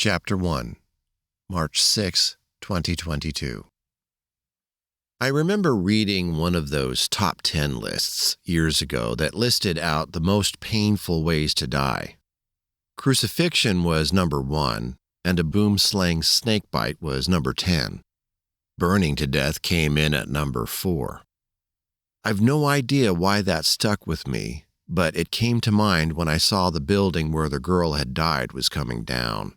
Chapter 1, March 6, 2022. I remember reading one of those top 10 lists years ago that listed out the most painful ways to die. Crucifixion was number 1, and a boom-slang snakebite was number 10. Burning to death came in at number 4. I've no idea why that stuck with me, but it came to mind when I saw the building where the girl had died was coming down.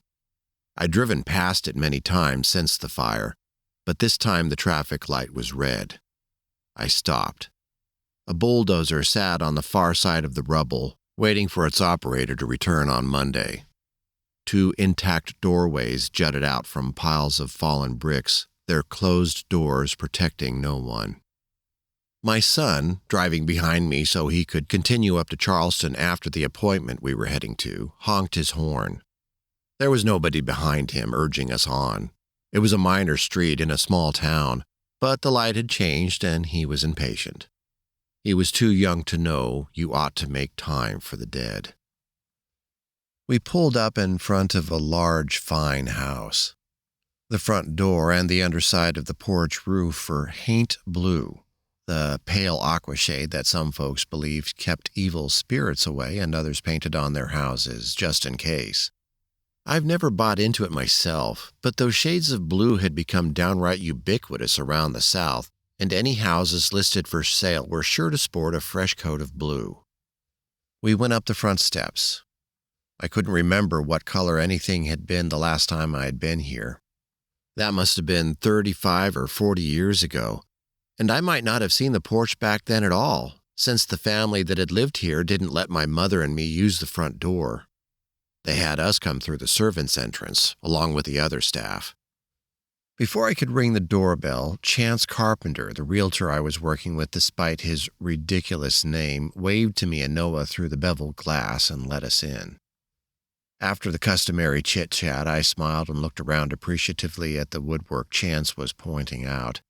I'd driven past it many times since the fire, but this time the traffic light was red. I stopped. A bulldozer sat on the far side of the rubble, waiting for its operator to return on Monday. 2 intact doorways jutted out from piles of fallen bricks, their closed doors protecting no one. My son, driving behind me so he could continue up to Charleston after the appointment we were heading to, honked his horn. There was nobody behind him urging us on. It was a minor street in a small town, but the light had changed and he was impatient. He was too young to know you ought to make time for the dead. We pulled up in front of a large, fine house. The front door and the underside of the porch roof were haint blue, the pale aqua shade that some folks believed kept evil spirits away and others painted on their houses just in case. I've never bought into it myself, but those shades of blue had become downright ubiquitous around the South, and any houses listed for sale were sure to sport a fresh coat of blue. We went up the front steps. I couldn't remember what color anything had been the last time I had been here. That must have been 35 or 40 years ago, and I might not have seen the porch back then at all, since the family that had lived here didn't let my mother and me use the front door. They had us come through the servants' entrance, along with the other staff. Before I could ring the doorbell, Chance Carpenter, the realtor I was working with despite his ridiculous name, waved to me and Noah through the beveled glass and let us in. After the customary chit-chat, I smiled and looked around appreciatively at the woodwork Chance was pointing out.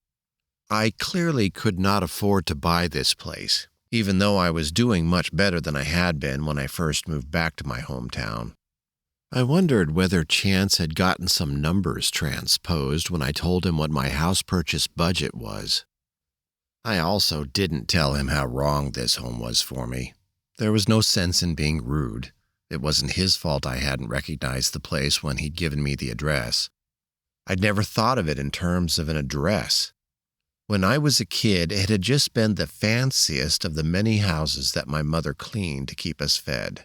I clearly could not afford to buy this place, even though I was doing much better than I had been when I first moved back to my hometown. I wondered whether Chance had gotten some numbers transposed when I told him what my house purchase budget was. I also didn't tell him how wrong this home was for me. There was no sense in being rude. It wasn't his fault I hadn't recognized the place when he'd given me the address. I'd never thought of it in terms of an address. When I was a kid, it had just been the fanciest of the many houses that my mother cleaned to keep us fed.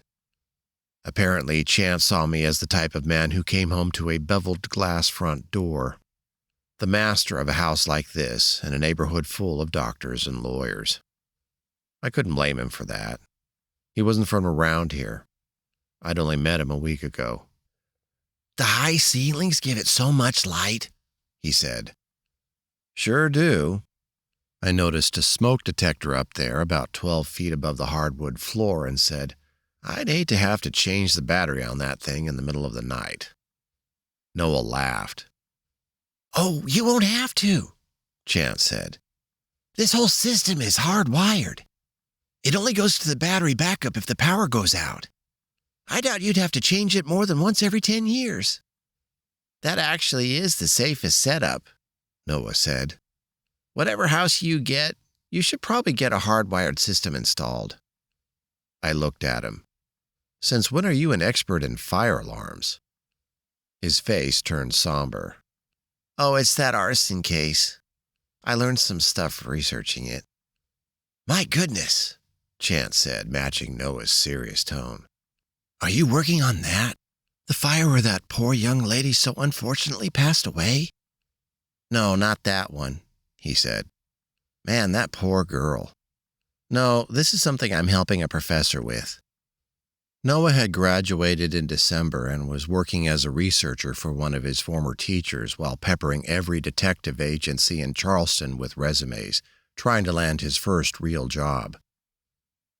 Apparently, Chance saw me as the type of man who came home to a beveled glass front door. The master of a house like this, in a neighborhood full of doctors and lawyers. I couldn't blame him for that. He wasn't from around here. I'd only met him a week ago. "The high ceilings give it so much light," he said. "Sure do." I noticed a smoke detector up there about 12 feet above the hardwood floor and said, "I'd hate to have to change the battery on that thing in the middle of the night." Noah laughed. "Oh, you won't have to," Chance said. "This whole system is hardwired. It only goes to the battery backup if the power goes out. I doubt you'd have to change it more than once every 10 years. "That actually is the safest setup," Noah said. "Whatever house you get, you should probably get a hardwired system installed." I looked at him. "Since when are you an expert in fire alarms?" His face turned somber. "Oh, it's that arson case. I learned some stuff researching it." "My goodness," Chance said, matching Noah's serious tone. "Are you working on that? The fire where that poor young lady so unfortunately passed away?" "No, not that one," he said. "Man, that poor girl. No, this is something I'm helping a professor with." Noah had graduated in December and was working as a researcher for one of his former teachers while peppering every detective agency in Charleston with resumes, trying to land his first real job.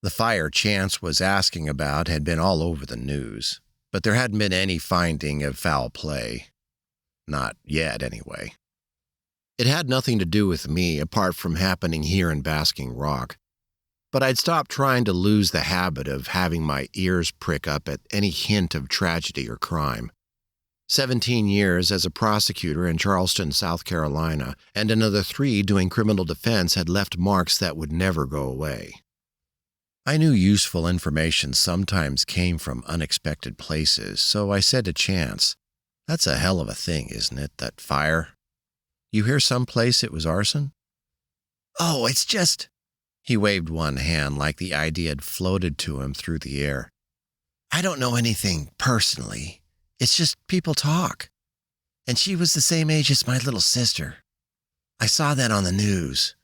The fire Chance was asking about had been all over the news, but there hadn't been any finding of foul play. Not yet, anyway. It had nothing to do with me apart from happening here in Basking Rock, but I'd stopped trying to lose the habit of having my ears prick up at any hint of tragedy or crime. 17 years as a prosecutor in Charleston, South Carolina, and another 3 doing criminal defense had left marks that would never go away. I knew useful information sometimes came from unexpected places, so I said to Chance, "That's a hell of a thing, isn't it, that fire? You hear someplace it was arson?" "Oh, it's just—" He waved one hand like the idea had floated to him through the air. "I don't know anything personally. It's just people talk. And she was the same age as my little sister. I saw that on the news,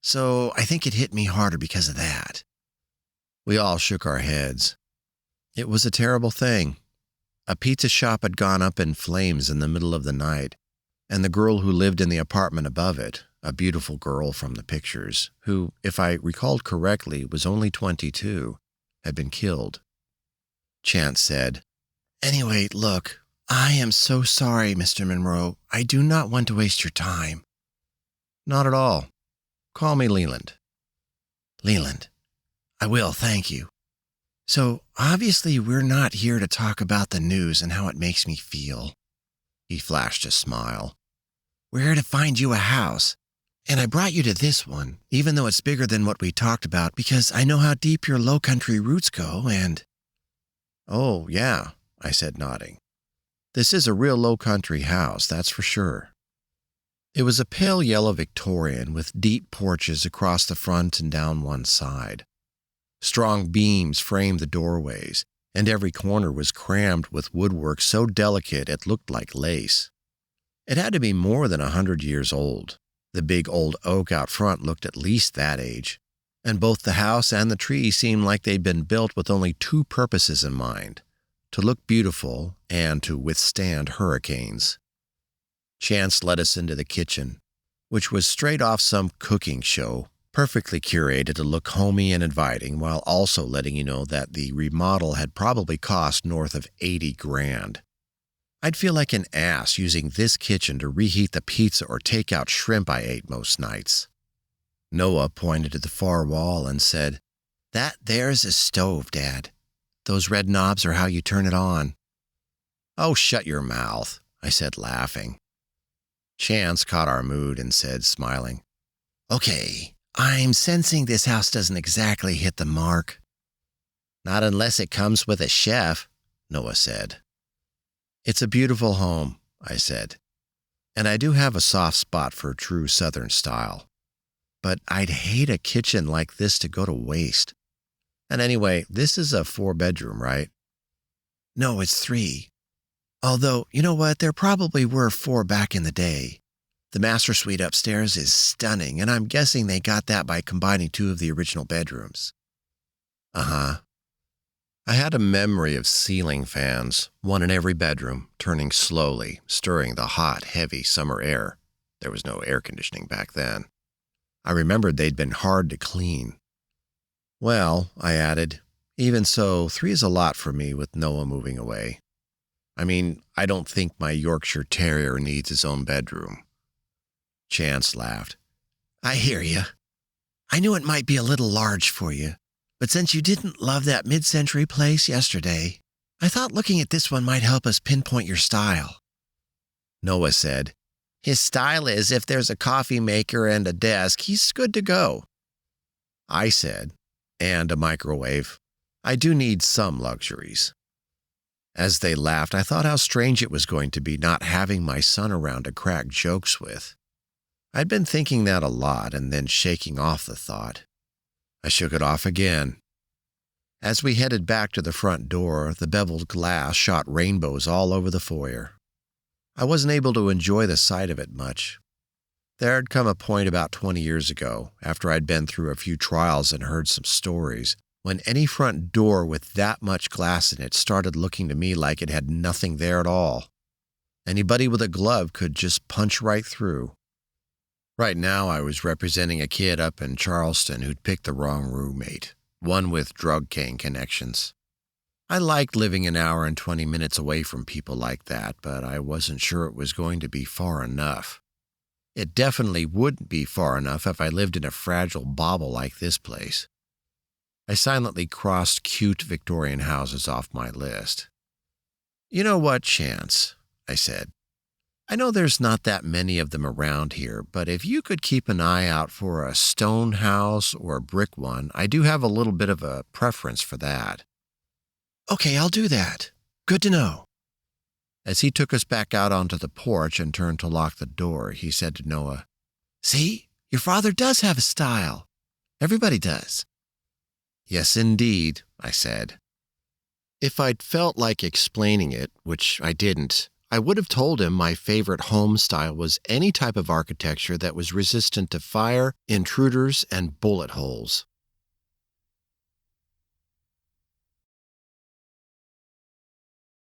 so I think it hit me harder because of that." We all shook our heads. It was a terrible thing. A pizza shop had gone up in flames in the middle of the night, and the girl who lived in the apartment above it, a beautiful girl from the pictures, who, if I recalled correctly, was only 22, had been killed. Chance said, "Anyway, look, I am so sorry, Mr. Munroe. I do not want to waste your time." "Not at all. Call me Leland." "Leland. I will, thank you. So, obviously we're not here to talk about the news and how it makes me feel." He flashed a smile. "We're here to find you a house. And I brought you to this one, even though it's bigger than what we talked about, because I know how deep your low-country roots go, and—" "Oh, yeah," I said, nodding. "This is a real low-country house, that's for sure." It was a pale yellow Victorian with deep porches across the front and down one side. Strong beams framed the doorways, and every corner was crammed with woodwork so delicate it looked like lace. It had to be more than 100 years old. The big old oak out front looked at least that age, and both the house and the tree seemed like they'd been built with only 2 purposes in mind: to look beautiful and to withstand hurricanes. Chance led us into the kitchen, which was straight off some cooking show, perfectly curated to look homey and inviting, while also letting you know that the remodel had probably cost north of $80,000. I'd feel like an ass using this kitchen to reheat the pizza or take out shrimp I ate most nights. Noah pointed to the far wall and said, "That there's a stove, Dad. Those red knobs are how you turn it on." "Oh, shut your mouth," I said, laughing. Chance caught our mood and said, smiling, "Okay, I'm sensing this house doesn't exactly hit the mark." "Not unless it comes with a chef," Noah said. "It's a beautiful home," I said, "and I do have a soft spot for true Southern style. But I'd hate a kitchen like this to go to waste. And anyway, this is a 4-bedroom, right?" "No, it's 3. Although, you know what, there probably were 4 back in the day. The master suite upstairs is stunning, and I'm guessing they got that by combining 2 of the original bedrooms." "Uh-huh." I had a memory of ceiling fans, one in every bedroom, turning slowly, stirring the hot, heavy summer air. There was no air conditioning back then. I remembered they'd been hard to clean. "Well," I added, "even so, 3 is a lot for me with Noah moving away. I mean, I don't think my Yorkshire Terrier needs his own bedroom." Chance laughed. "I hear you. I knew it might be a little large for you, but since you didn't love that mid-century place yesterday, I thought looking at this one might help us pinpoint your style." Noah said, "His style is if there's a coffee maker and a desk, he's good to go." I said, "And a microwave. I do need some luxuries." As they laughed, I thought how strange it was going to be not having my son around to crack jokes with. I'd been thinking that a lot and then shaking off the thought. I shook it off again. As we headed back to the front door, the beveled glass shot rainbows all over the foyer. I wasn't able to enjoy the sight of it much. There had come a point about 20 years ago, after I'd been through a few trials and heard some stories, when any front door with that much glass in it started looking to me like it had nothing there at all. Anybody with a glove could just punch right through. Right now I was representing a kid up in Charleston who'd picked the wrong roommate, one with drug gang connections. I liked living an hour and 20 minutes away from people like that, but I wasn't sure it was going to be far enough. It definitely wouldn't be far enough if I lived in a fragile bauble like this place. I silently crossed cute Victorian houses off my list. "You know what, Chance? I said. "I know there's not that many of them around here, but if you could keep an eye out for a stone house or a brick one, I do have a little bit of a preference for that." "Okay, I'll do that. Good to know." As he took us back out onto the porch and turned to lock the door, he said to Noah, "See, your father does have a style. Everybody does." "Yes, indeed," I said. If I'd felt like explaining it, which I didn't, I would have told him my favorite home style was any type of architecture that was resistant to fire, intruders, and bullet holes.